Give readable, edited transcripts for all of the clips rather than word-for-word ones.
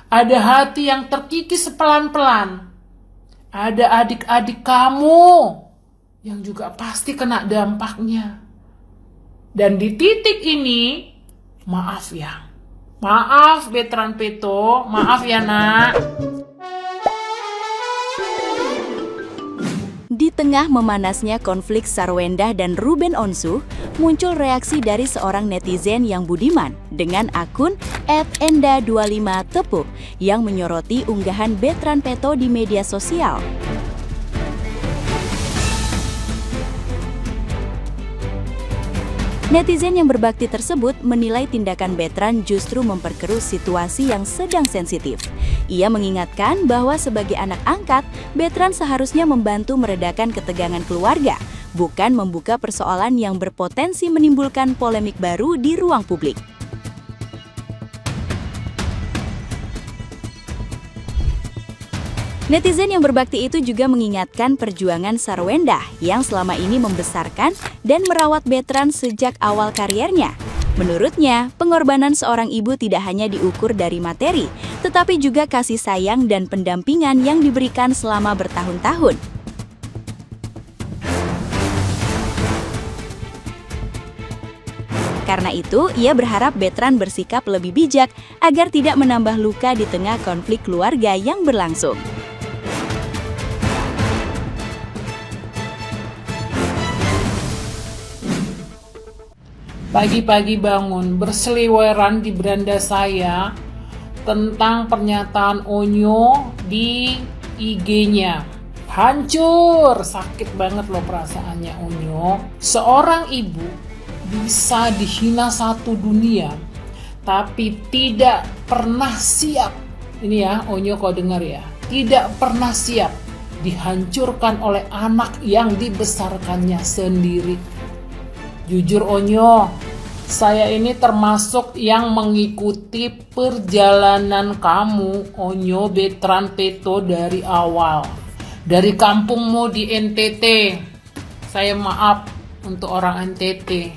Ada hati yang terkikis pelan-pelan. Ada adik-adik kamu yang juga pasti kena dampaknya. Dan di titik ini, maaf ya. Maaf Betran Peto, maaf ya nak. Di tengah memanasnya konflik Sarwendah dan Ruben Onsu, muncul reaksi dari seorang netizen yang budiman dengan akun @enda25tepuk yang menyoroti unggahan Betran Peto di media sosial. Netizen yang berbakti tersebut menilai tindakan Betran justru memperkeruh situasi yang sedang sensitif. Ia mengingatkan bahwa sebagai anak angkat, Betran seharusnya membantu meredakan ketegangan keluarga, bukan membuka persoalan yang berpotensi menimbulkan polemik baru di ruang publik. Netizen yang berbakti itu juga mengingatkan perjuangan Sarwendah yang selama ini membesarkan dan merawat Betran sejak awal kariernya. Menurutnya, pengorbanan seorang ibu tidak hanya diukur dari materi, tetapi juga kasih sayang dan pendampingan yang diberikan selama bertahun-tahun. Karena itu, ia berharap Betran bersikap lebih bijak agar tidak menambah luka di tengah konflik keluarga yang berlangsung. Pagi-pagi bangun berseliweran di beranda saya tentang pernyataan Onyo di IG-nya. Hancur, sakit banget loh perasaannya Onyo. Seorang ibu bisa dihina satu dunia, tapi tidak pernah siap. Ini ya Onyo kau dengar ya, tidak pernah siap dihancurkan oleh anak yang dibesarkannya sendiri. Jujur Onyo, saya ini termasuk yang mengikuti perjalanan kamu, Onyo Betran Peto dari awal. Dari kampungmu di NTT, saya maaf untuk orang NTT.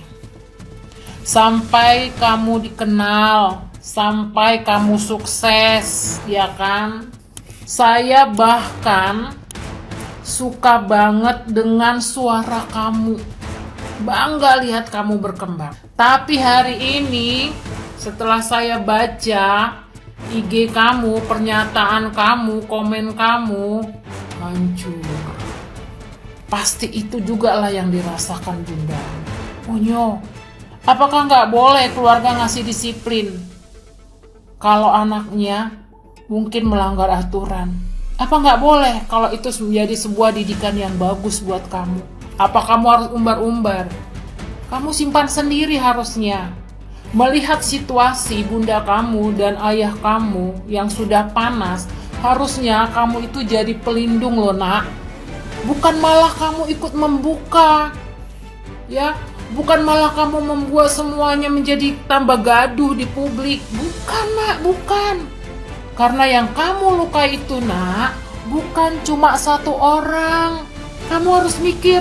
Sampai kamu dikenal, sampai kamu sukses, ya kan? Saya bahkan suka banget dengan suara kamu. Bangga lihat kamu berkembang. Tapi hari ini setelah saya baca IG kamu, pernyataan kamu, komen kamu, hancur. Pasti itu juga lah yang dirasakan Bunda. Onyo, apakah nggak boleh keluarga ngasih disiplin kalau anaknya mungkin melanggar aturan? Apa nggak boleh kalau itu menjadi sebuah didikan yang bagus buat kamu? Apa kamu harus umbar-umbar? Kamu simpan sendiri harusnya. Melihat situasi bunda kamu dan ayah kamu yang sudah panas, harusnya kamu itu jadi pelindung loh nak. Bukan malah kamu ikut membuka. Ya, bukan malah kamu membuat semuanya menjadi tambah gaduh di publik. Bukan nak, bukan. Karena yang kamu lukai itu nak, bukan cuma satu orang. Kamu harus mikir,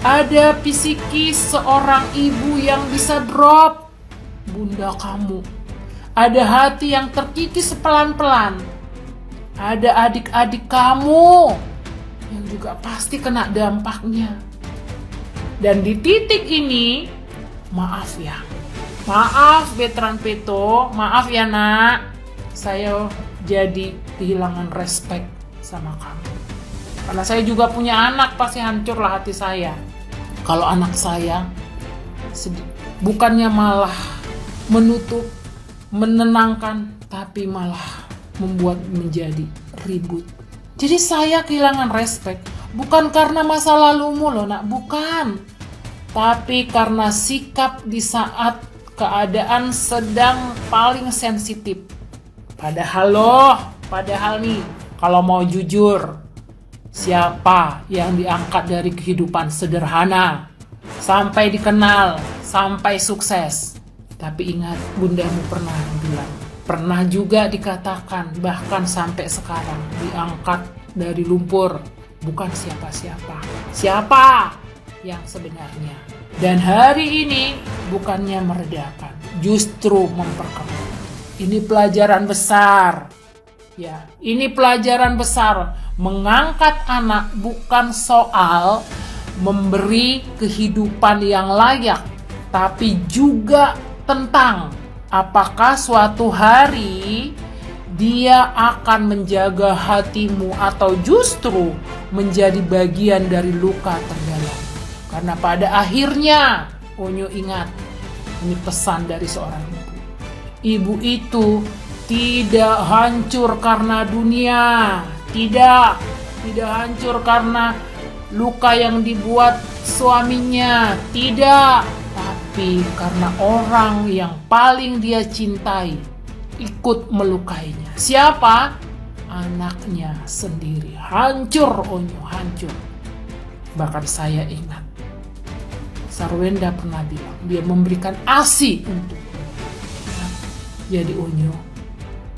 ada psikis seorang ibu yang bisa drop. Bunda kamu. Ada hati yang terkikis pelan-pelan. Ada adik-adik kamu yang juga pasti kena dampaknya. Dan di titik ini, maaf ya. Maaf Betran Peto, maaf ya nak. Saya jadi kehilangan respect sama kamu. Karena saya juga punya anak, pasti hancurlah hati saya. Kalau anak saya bukannya malah menutup, menenangkan, tapi malah membuat menjadi ribut. Jadi saya kehilangan respect, bukan karena masa lalumu loh nak, bukan. Tapi karena sikap di saat keadaan sedang paling sensitif. Padahal nih, kalau mau jujur, siapa yang diangkat dari kehidupan sederhana sampai dikenal, sampai sukses? Tapi ingat, bundamu pernah bilang, pernah juga dikatakan, bahkan sampai sekarang diangkat dari lumpur, bukan siapa-siapa. Siapa yang sebenarnya? Dan hari ini bukannya meredakan, justru memperkeruh. Ini pelajaran besar Ya, ini pelajaran besar. Mengangkat anak bukan soal memberi kehidupan yang layak, tapi juga tentang apakah suatu hari dia akan menjaga hatimu atau justru menjadi bagian dari luka terdalam. Karena pada akhirnya, Onyo ingat, ini pesan dari seorang ibu. Ibu itu tidak hancur karena dunia, tidak hancur karena luka yang dibuat suaminya, tidak, tapi karena orang yang paling dia cintai ikut melukainya. Siapa? Anaknya sendiri. Hancur Onyo, hancur. Bahkan saya ingat, Sarwenda pernah bilang, dia memberikan ASI untuk jadi Onyo,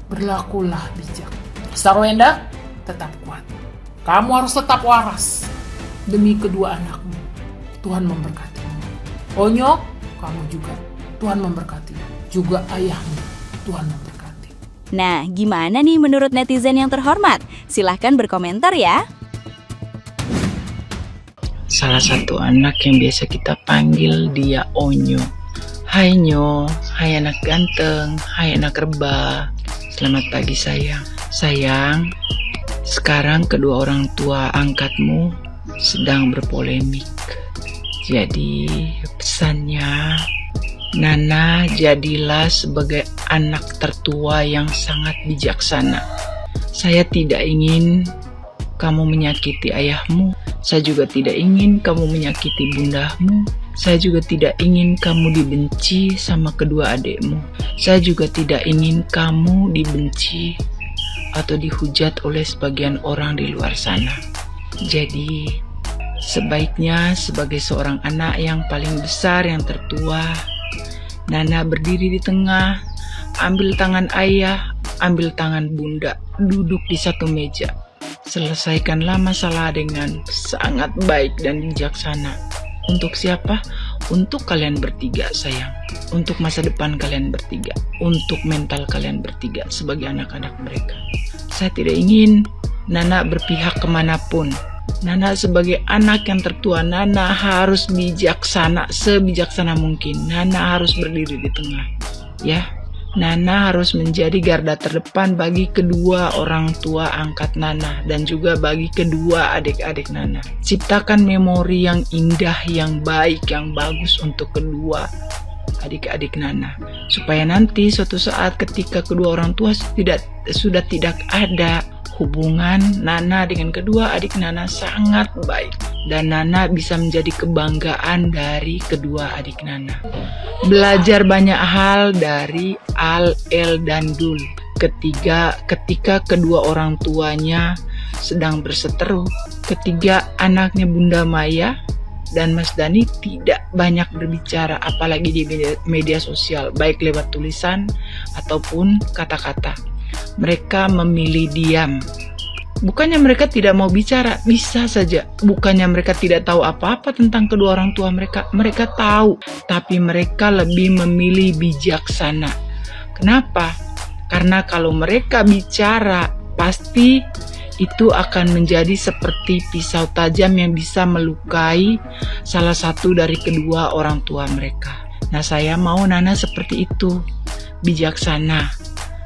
berlakulah bijak. Sarwenda, tetap kuat. Kamu harus tetap waras demi kedua anakmu. Tuhan memberkatimu. Onyo, kamu juga. Tuhan memberkati. Juga ayahmu. Tuhan memberkati. Nah, gimana nih menurut netizen yang terhormat? Silahkan berkomentar ya. Salah satu anak yang biasa kita panggil dia Onyo. Hai Nyo, hai anak ganteng, hai anak reba. Selamat pagi sayang. Sayang, sekarang kedua orang tua angkatmu sedang berpolemik. Jadi pesannya, Nana jadilah sebagai anak tertua yang sangat bijaksana. Saya tidak ingin kamu menyakiti ayahmu. Saya juga tidak ingin kamu menyakiti bundahmu. Saya juga tidak ingin kamu dibenci sama kedua adikmu. Saya juga tidak ingin kamu dibenci atau dihujat oleh sebagian orang di luar sana. Jadi, sebaiknya sebagai seorang anak yang paling besar, yang tertua, Nana berdiri di tengah, ambil tangan ayah, ambil tangan bunda, duduk di satu meja. Selesaikanlah masalah dengan sangat baik dan bijaksana. Untuk siapa? Untuk kalian bertiga sayang. Untuk masa depan kalian bertiga. Untuk mental kalian bertiga sebagai anak-anak mereka. Saya tidak ingin Nana berpihak kemanapun. Nana sebagai anak yang tertua, Nana harus bijaksana, sebijaksana mungkin. Nana harus berdiri di tengah. Ya, Nana harus menjadi garda terdepan bagi kedua orang tua angkat Nana dan juga bagi kedua adik-adik Nana. Ciptakan memori yang indah, yang baik, yang bagus untuk kedua adik-adik Nana. Supaya nanti suatu saat ketika kedua orang tua sudah tidak ada, hubungan Nana dengan kedua adik Nana sangat baik. Dan Nana bisa menjadi kebanggaan dari kedua adik Nana. Belajar banyak hal dari Al, El, dan Dul. Ketika kedua orang tuanya sedang berseteru. Ketiga anaknya Bunda Maya dan Mas Dani tidak banyak berbicara, apalagi di media sosial, baik lewat tulisan ataupun kata-kata. Mereka memilih diam. Bukannya mereka tidak mau bicara, bisa saja. Bukannya mereka tidak tahu apa-apa tentang kedua orang tua mereka. Mereka tahu, tapi mereka lebih memilih bijaksana. Kenapa? Karena kalau mereka bicara, pasti itu akan menjadi seperti pisau tajam yang bisa melukai salah satu dari kedua orang tua mereka. Nah, saya mau Nana seperti itu, bijaksana,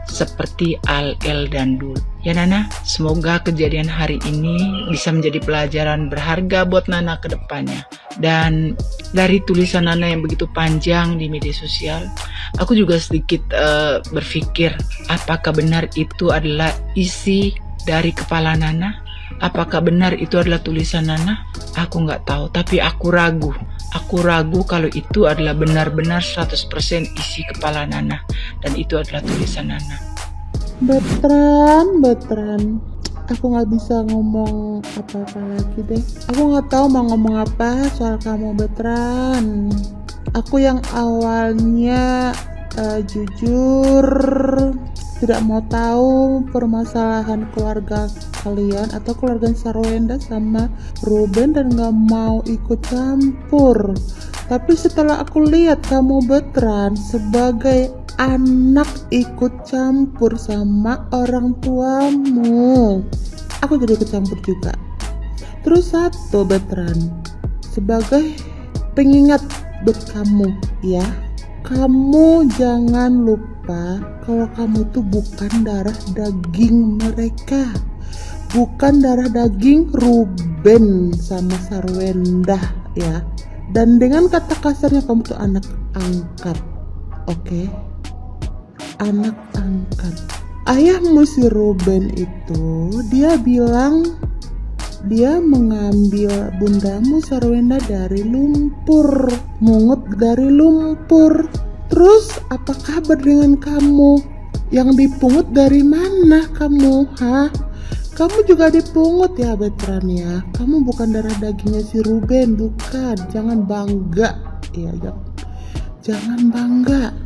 seperti Al, El, dan Dul. Ya Nana, semoga kejadian hari ini bisa menjadi pelajaran berharga buat Nana ke depannya. Dan dari tulisan Nana yang begitu panjang di media sosial, aku juga sedikit berpikir, apakah benar itu adalah isi dari kepala Nana? Apakah benar itu adalah tulisan Nana? Aku nggak tahu, tapi aku ragu. Aku ragu kalau itu adalah benar-benar 100% isi kepala Nana. Dan itu adalah tulisan Nana. Betran, aku nggak bisa ngomong apa-apa lagi deh. Aku nggak tahu mau ngomong apa soal kamu, Betran. Aku yang awalnya jujur tidak mau tahu permasalahan keluarga kalian atau keluarga Sarwenda sama Ruben dan nggak mau ikut campur. Tapi setelah aku lihat kamu Betran sebagai anak ikut campur sama orang tuamu. Aku jadi ikut campur juga. Terus satu, Betran, sebagai pengingat buat kamu ya, kamu jangan lupa kalau kamu tuh bukan darah daging mereka, bukan darah daging Ruben sama Sarwenda ya. Dan dengan kata kasarnya kamu tuh anak angkat, oke? Anak angkat. Ayahmu si Ruben itu dia bilang dia mengambil bundamu Sarwenda dari lumpur, mungut dari lumpur. Terus apa kabar dengan kamu? Yang dipungut dari mana kamu? Hah? Kamu juga dipungut ya, Betran ya? Kamu bukan darah dagingnya si Ruben, bukan. Jangan bangga ya, jangan bangga.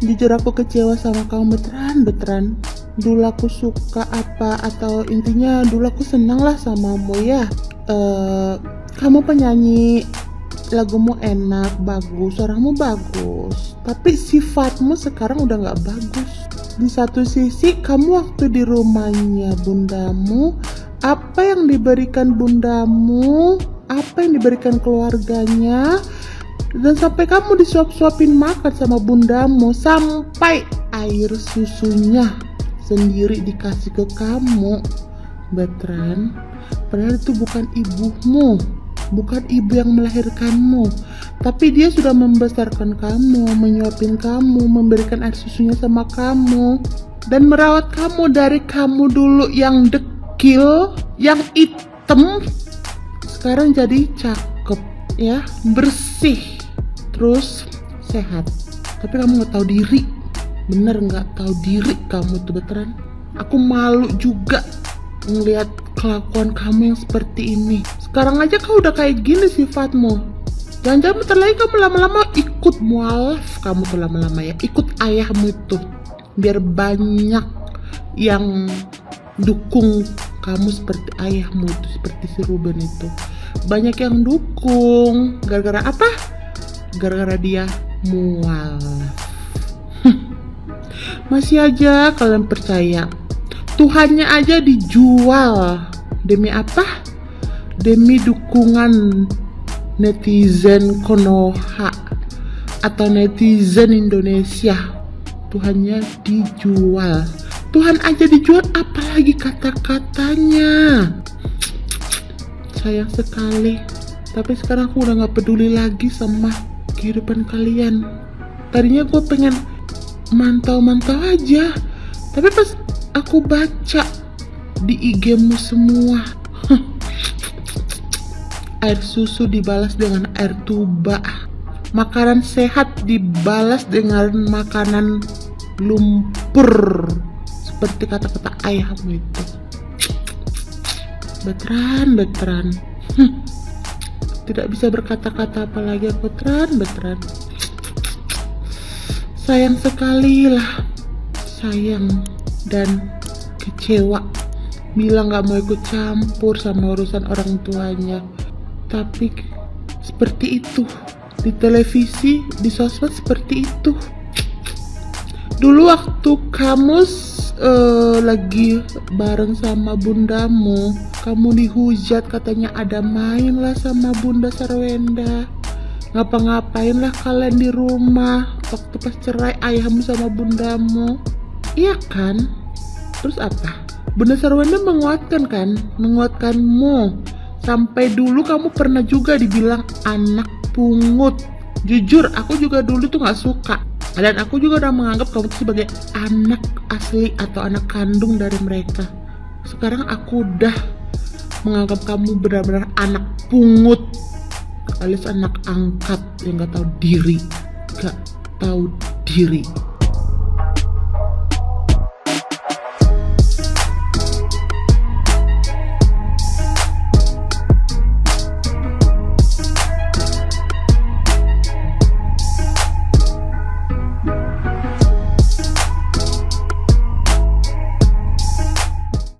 Jujur aku kecewa sama kamu, Betran. Dulu aku suka apa, atau intinya dulu aku senang lah samamu ya. Kamu penyanyi, lagumu enak, bagus, suaramu bagus. Tapi sifatmu sekarang udah gak bagus. Di satu sisi kamu waktu di rumahnya bundamu, apa yang diberikan bundamu, apa yang diberikan keluarganya, dan sampai kamu disuap-suapin makan sama bundamu, sampai air susunya sendiri dikasih ke kamu, Betran. Padahal itu bukan ibumu, bukan ibu yang melahirkanmu, tapi dia sudah membesarkan kamu, menyuapin kamu, memberikan air susunya sama kamu, dan merawat kamu dari kamu dulu yang dekil, yang hitam, sekarang jadi cakep ya, bersih, terus sehat. Tapi kamu gak tahu diri. Bener gak tahu diri kamu tuh, Betran. Aku malu juga ngelihat kelakuan kamu yang seperti ini. Sekarang aja kau udah kayak gini sifatmu. Jangan-jangan bentar lagi kamu lama-lama ikut mualaf. Kamu tuh lama-lama ya ikut ayahmu itu, biar banyak yang dukung kamu seperti ayahmu itu, seperti si Ruben itu. Banyak yang dukung. Gara-gara apa? Gara-gara dia mualaf. Masih aja kalian percaya. Tuhannya aja dijual. Demi apa? Demi dukungan netizen Konoha atau netizen Indonesia. Tuhannya dijual. Tuhan aja dijual, apalagi kata-katanya. Sayang sekali. Tapi sekarang aku udah gak peduli lagi sama kehidupan kalian. Tadinya gue pengen mantau-mantau aja, tapi pas aku baca di IG-mu semua, air susu dibalas dengan air tuba, makanan sehat dibalas dengan makanan lumpur, seperti kata-kata ayahmu itu. Betran, tidak bisa berkata-kata apalagi aku, Betran. Sayang sekali lah, sayang dan kecewa. Bilang gak mau ikut campur sama urusan orang tuanya, tapi seperti itu. Di televisi, di sosmed seperti itu. Dulu waktu kamu lagi bareng sama bundamu, kamu dihujat katanya ada main lah sama Bunda Sarwenda. Ngapa-ngapain lah kalian di rumah waktu pas cerai ayahmu sama bundamu, iya kan? Terus apa? Bunda Sarwenda menguatkan kan? Menguatkanmu. Sampai dulu kamu pernah juga dibilang anak pungut. Jujur, aku juga dulu tuh gak suka. Dan aku juga udah menganggap kamu tuh sebagai anak asli atau anak kandung dari mereka. Sekarang aku udah menganggap kamu benar-benar anak pungut, alias anak angkat yang gak tahu diri.